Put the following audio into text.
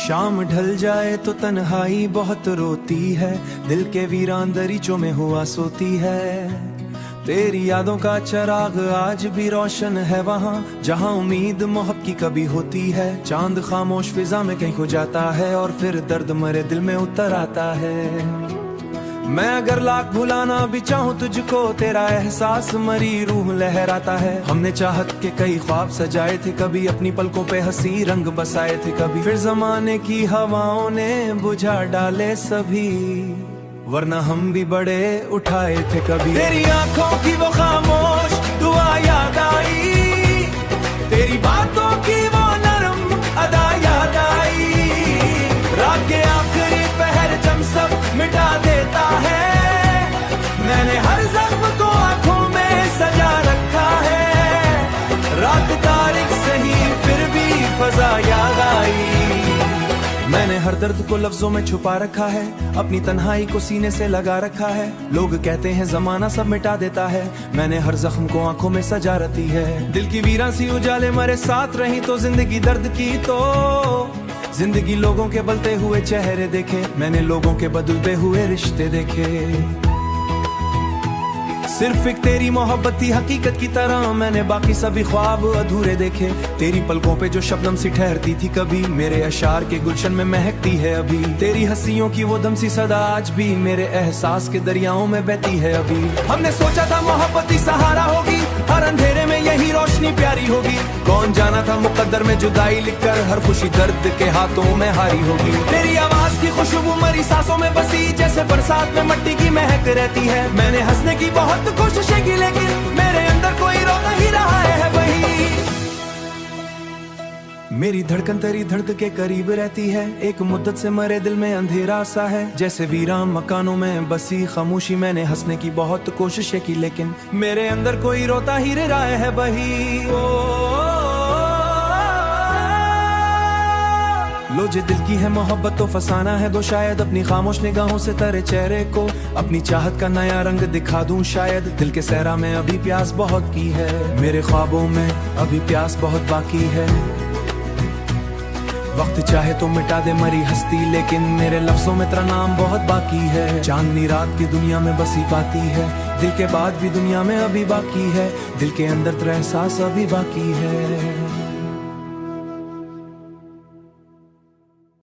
शाम ढल जाए तो तन्हाई बहुत रोती है, दिल के वीरान दरीचों में हुआ सोती है। तेरी यादों का चिराग आज भी रोशन है वहाँ, जहाँ उम्मीद मोहब्बत की कभी होती है। चांद खामोश फिजा में कहीं खो जाता है और फिर दर्द मरे दिल में उतर आता है। मैं अगर लाख भुलाना भी चाहूँ तुझको, तेरा एहसास मरी रूह लहराता है। हमने चाहत के कई ख्वाब सजाए थे, कभी अपनी पलकों पे हंसी रंग बसाए थे, कभी फिर जमाने की हवाओं ने बुझा डाले सभी, वरना हम भी बड़े उठाए थे कभी। तेरी आंखों की वो खामोश दुआ याद आई, तेरी बातों की वो नरम अदा याद आई। रात के आखिरी पहर जब सब मिटा देता है, मैंने हर जख्म को आंखों में सजा रखा है। रात तारीख सही फिर भी फजा याद आई। मैंने हर दर्द को लफ्जों में छुपा रखा है, अपनी तन्हाई को सीने से लगा रखा है। लोग कहते हैं जमाना सब मिटा देता है, मैंने हर जख्म को आंखों में सजा रखी है। दिल की वीरान सी उजाले मेरे साथ रही तो जिंदगी दर्द की, तो जिंदगी लोगों के बलते हुए चेहरे देखे, मैंने लोगों के बदलते हुए रिश्ते देखे। सिर्फ एक तेरी मोहब्बत थी हकीकत की तरह, मैंने बाकी सभी ख्वाब अधूरे देखे। तेरी पलकों पे जो शबनम सी ठहरती थी कभी, मेरे अशार के गुलशन में महकती है अभी। तेरी हंसियों की वो दम सी सदा आज भी मेरे एहसास के दरियाओं में बहती है अभी। हमने सोचा था मोहब्बत ही सहारा होगी, हर अंधेरे में यही रोशनी प्यारी होगी। कौन जाना था मुकद्दर में जुदाई लिखकर हर खुशी दर्द के हाथों में हारी होगी। तेरी आवाज की खुशबू मरी सांसों में बसी, जैसे बरसात में मट्टी की महक रहती है। मैंने हंसने की बहुत कोशिशें की, लेकिन मेरे अंदर कोई रो नहीं रहा है वही। मेरी धड़कन तेरी धड़क के करीब रहती है, एक मुद्दत से मरे दिल में अंधेरा सा है। जैसे वीरान मकानों में बसी खामोशी, मैंने हंसने की बहुत कोशिशें की, लेकिन मेरे अंदर कोई रोता ही रहा है वही। लो जे दिल की है मोहब्बत तो फसाना है दो, शायद अपनी खामोश निगाहों से तेरे चेहरे को अपनी चाहत का नया रंग दिखा दूं। शायद दिल के सहरा में अभी प्यास बहुत की है, मेरे ख्वाबों में अभी प्यास बहुत बाकी है। वक्त चाहे तो मिटा दे मरी हस्ती, लेकिन मेरे लफ्जों में तेरा नाम बहुत बाकी है। चांदनी रात की दुनिया में बसी पाती है, दिल के बाद भी दुनिया में अभी बाकी है। दिल के अंदर तेरा एहसास अभी बाकी है।